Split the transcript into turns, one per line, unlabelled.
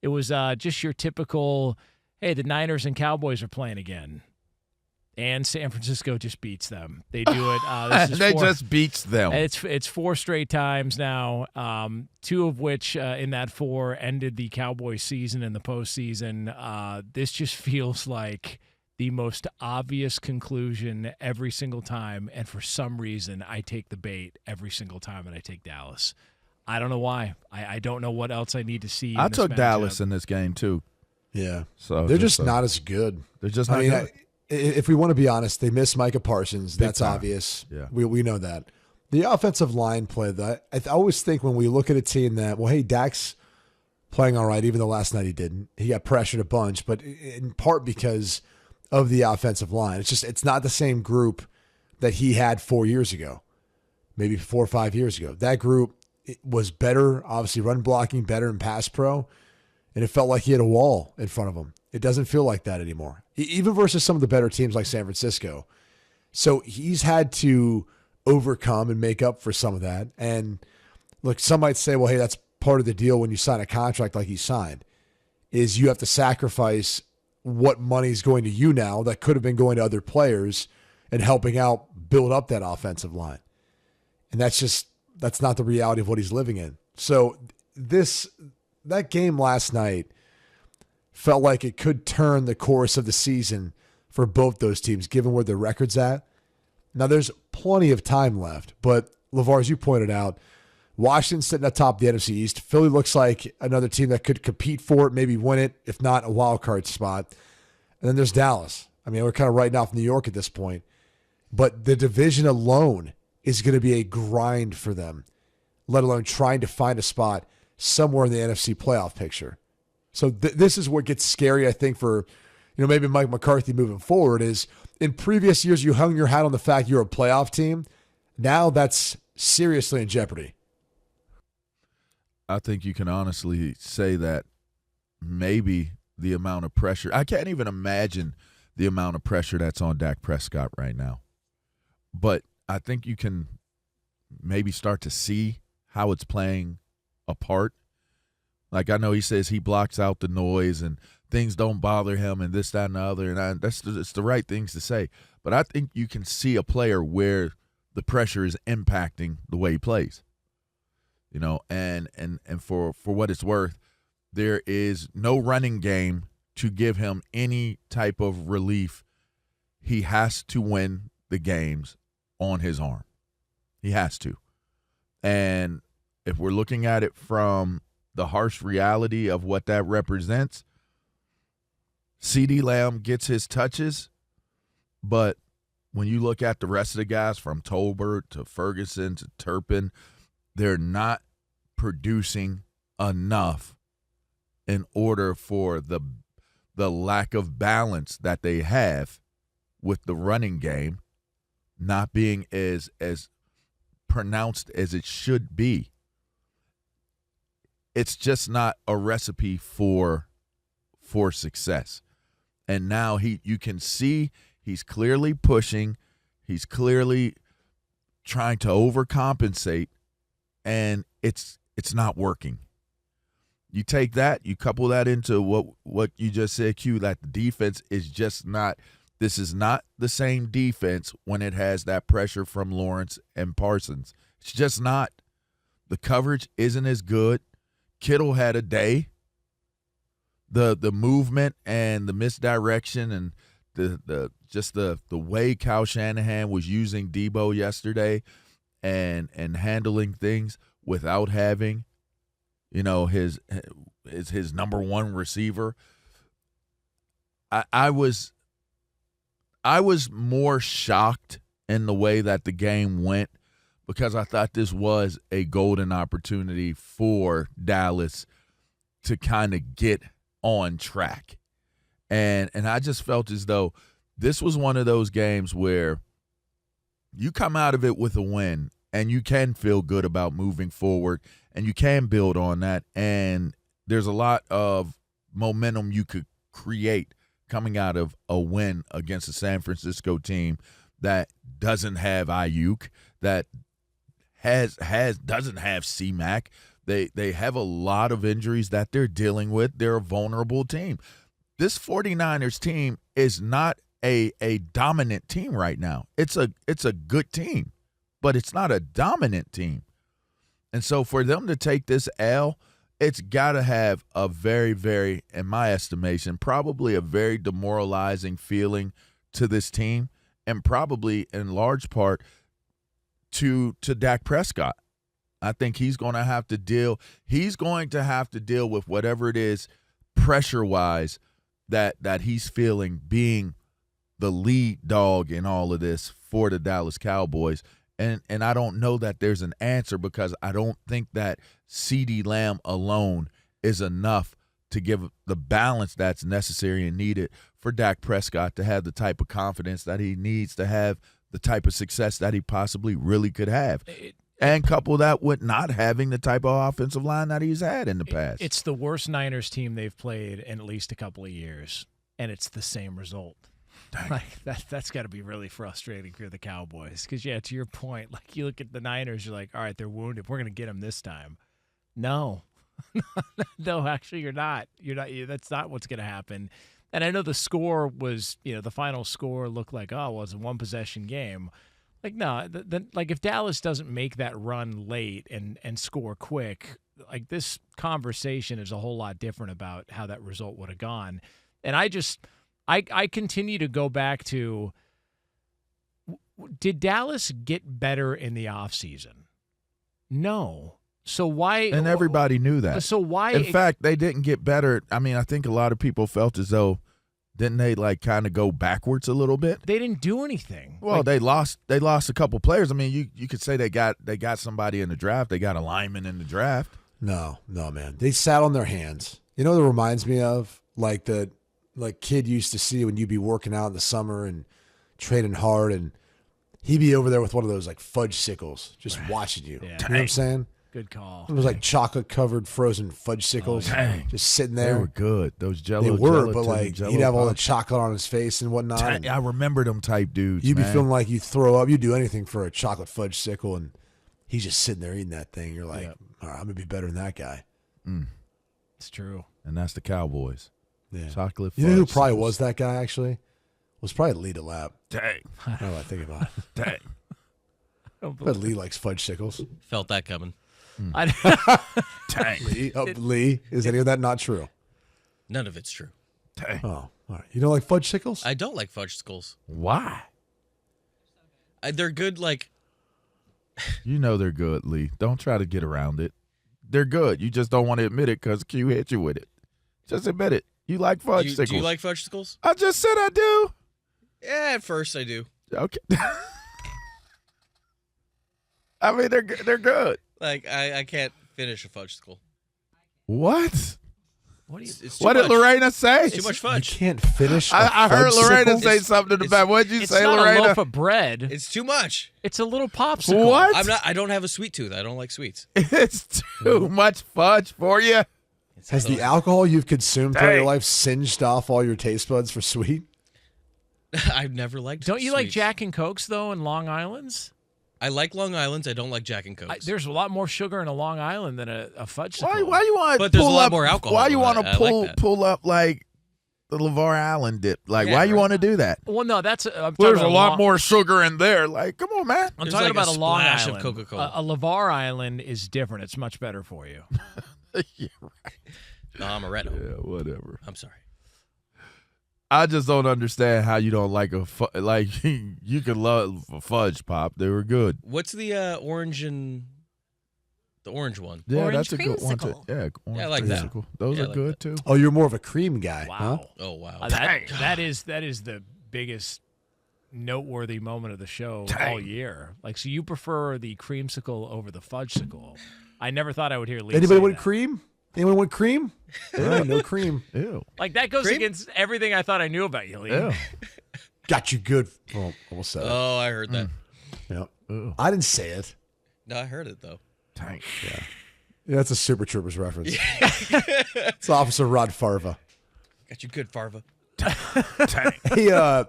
It was just your typical, hey, the Niners and Cowboys are playing again. And San Francisco just beats them. They do it.
Just beats them.
It's 4 straight times now, 2 of which in that 4 ended the Cowboys season in the postseason. This just feels like the most obvious conclusion every single time, and for some reason, I take the bait every single time, and I take Dallas. I don't know why. I don't know what else I need to see.
I took Dallas in this game too.
Yeah,
so
they're just not as good.
They're just not good.
If we want to be honest, they miss Micah Parsons. That's obvious.
Yeah.
We know that. The offensive line play, that I always think when we look at a team that, well, hey, Dak's playing all right, even though last night he didn't. He got pressured a bunch, but in part because of the offensive line. It's not the same group that he had 4 years ago, maybe 4 or 5 years ago. That group was better, obviously run blocking better in pass pro, and it felt like he had a wall in front of him. It doesn't feel like that anymore, even versus some of the better teams like San Francisco. So he's had to overcome and make up for some of that. And look, some might say, well, hey, that's part of the deal when you sign a contract like he signed, is you have to sacrifice what money's going to you now that could have been going to other players and helping out build up that offensive line. And that's not the reality of what he's living in. So that game last night felt like it could turn the course of the season for both those teams, given where their record's at. Now, there's plenty of time left, but LaVar, as you pointed out, Washington's sitting atop the NFC East. Philly looks like another team that could compete for it, maybe win it, if not a wild card spot. And then there's Dallas. I mean, we're kind of writing off New York at this point, but the division alone is going to be a grind for them, let alone trying to find a spot somewhere in the NFC playoff picture. So this is what gets scary, I think, for maybe Mike McCarthy moving forward. Is in previous years you hung your hat on the fact you're a playoff team. Now that's seriously in jeopardy.
I think you can honestly say that maybe the amount of pressure, I can't even imagine the amount of pressure that's on Dak Prescott right now. But I think you can maybe start to see how it's playing a part. Like, I know he says he blocks out the noise and things don't bother him and this, that, and the other, and it's the right things to say. But I think you can see a player where the pressure is impacting the way he plays. And for what it's worth, there is no running game to give him any type of relief. He has to win the games on his arm. He has to. And if we're looking at it from the harsh reality of what that represents, CeeDee Lamb gets his touches, but when you look at the rest of the guys from Tolbert to Ferguson to Turpin, they're not producing enough in order for the lack of balance that they have with the running game not being as pronounced as it should be. It's just not a recipe for success. And now you can see he's clearly pushing, he's clearly trying to overcompensate, and it's not working. You take that, you couple that into what you just said, Q, that the defense is just not – this is not the same defense when it has that pressure from Lawrence and Parsons. It's just not. The coverage isn't as good. Kittle had a day. The movement and the misdirection and the way Kyle Shanahan was using Debo yesterday and handling things without having, his number one receiver. I was more shocked in the way that the game went because I thought this was a golden opportunity for Dallas to kind of get on track. And I just felt as though this was one of those games where you come out of it with a win and you can feel good about moving forward and you can build on that. And there's a lot of momentum you could create coming out of a win against a San Francisco team that doesn't have Ayuk, that doesn't have C-Mac, They have a lot of injuries that they're dealing with. They're a vulnerable team. This 49ers team is not a dominant team right now. It's a good team, but it's not a dominant team. And so for them to take this L, it's got to have a very, very, in my estimation, probably a very demoralizing feeling to this team, and probably in large part to Dak Prescott. I think he's going to have to deal with whatever it is pressure-wise that he's feeling, being the lead dog in all of this for the Dallas Cowboys. And I don't know that there's an answer, because I don't think that CeeDee Lamb alone is enough to give the balance that's necessary and needed for Dak Prescott to have the type of confidence that he needs to have, the type of success that he possibly really could have. And couple that with not having the type of offensive line that he's had in the past.
It's the worst Niners team they've played in at least a couple of years, and it's the same result. Like that's got to be really frustrating for the Cowboys, because, yeah, to your point, like you look at the Niners, you're like, all right, they're wounded. We're going to get them this time. No. No, actually, you're not. That's not what's going to happen. And I know the score was, the final score looked like, oh, well, it's a one-possession game. Like, no, like if Dallas doesn't make that run late and score quick, like this conversation is a whole lot different about how that result would have gone. And I continue to go back to, did Dallas get better in the offseason? No. So why?
And everybody knew that.
So why?
In fact, they didn't get better. I mean, I think a lot of people felt as though, didn't they like kind of go backwards a little bit?
They didn't do anything.
Well, they lost a couple players. I mean, you could say they got somebody in the draft. They got a lineman in the draft.
No, man. They sat on their hands. You know what it reminds me of? Like kid used to see when you'd be working out in the summer and training hard, and he'd be over there with one of those like fudge sickles just watching you.
Yeah.
You know what I'm saying?
Good call.
It was like chocolate-covered frozen fudge sickles, just sitting there.
They were good. Those Jello.
They were,
gelatin,
but like
Jello
he'd have all the
pops.
chocolate on his face and whatnot.
I remember them type dudes.
You'd be
man.
feeling like you throw up. You'd do anything for a chocolate fudge sickle, and he's just sitting there eating that thing. You're like, all right, I'm gonna be better than that guy.
It's true.
And that's the Cowboys.
Yeah.
Chocolate.
You know who
fudge
probably
sickles.
was that guy? Actually, was probably Lee DeLapp.
Dang.
I don't know what I think about it.
Dang.
But Lee likes fudge sickles.
Felt that coming.
Dang.
Lee, is any of that not true?
None of it's true.
Dang.
Oh, all right. You don't like fudge sickles?
I don't like fudge skulls.
Why?
They're good, like...
You know they're good, Lee. Don't try to get around it. They're good. You just don't want to admit it because Q hit you with it. Just admit it. You like fudge sickles.
Do you like fudge skulls?
I just said I do.
Yeah, at first I do.
Okay. I mean, they're good.
Like, I can't finish a fudge skull.
What?
What do you?
It's too
What did
much.
Lorena say?
It's too much
You
fudge.
can't finish.
I heard
fudge
Lorena
sickle?
say something about. What did you
It's
say,
not
Lorena?
a loaf of bread.
It's too much.
It's a little popsicle.
What?
I don't have a sweet tooth. I don't like sweets.
It's too much fudge for you.
Has the alcohol you've consumed throughout your
Dang.
life singed off all your taste buds for sweet?
I've never liked
Don't you like
sweets.
Jack and Cokes though in Long Island's?
I like Long Island's. I don't like Jack and Cokes.
There's a lot more sugar in a Long Island than a fudge.
Why you want?
But there's a
pull
lot
up,
more alcohol.
Why you want
I
to
like
pull
that.
pull up like the LaVar Allen dip? Like,
Yeah,
why you
right.
want to do that?
Well, no, that's. I'm
There's
talking
a
about
lot more sugar in there. Like, come on, man.
I'm
There's
talking
like
about
a
a Long
splash of
Island.
Coca-Cola.
A LaVar Island is different. It's much better for you.
Yeah, right.
No, I'm a red.
Yeah, whatever.
I'm sorry.
I just don't understand how you don't like like you could love a fudge pop. They were good.
What's the orange and the orange one?
Yeah,
Orange
that's a good one too.
creamsicle.
Yeah, orange
I like that.
creamsicle. Those
Yeah, I
are
like
good
that.
too.
Oh, you're more of a cream guy.
Wow.
Huh?
Oh wow.
That is the biggest noteworthy moment of the show all year. Like, so you prefer the creamsicle over the fudgesicle? I never thought I would hear Lee.
Anybody
say
want
that.
cream? Anyone want cream? All right, no cream.
Ew.
Like that goes
Cream?
against everything I thought I knew about you, Lee.
Ew.
Got you good. Oh, almost said it.
Oh, I heard that.
Yep.
Ew.
I didn't say it.
No, I heard it though.
Dang.
Yeah, that's a Super Troopers reference. It's Officer Rod Farva.
Got you good, Farva.
Dang.
Hey,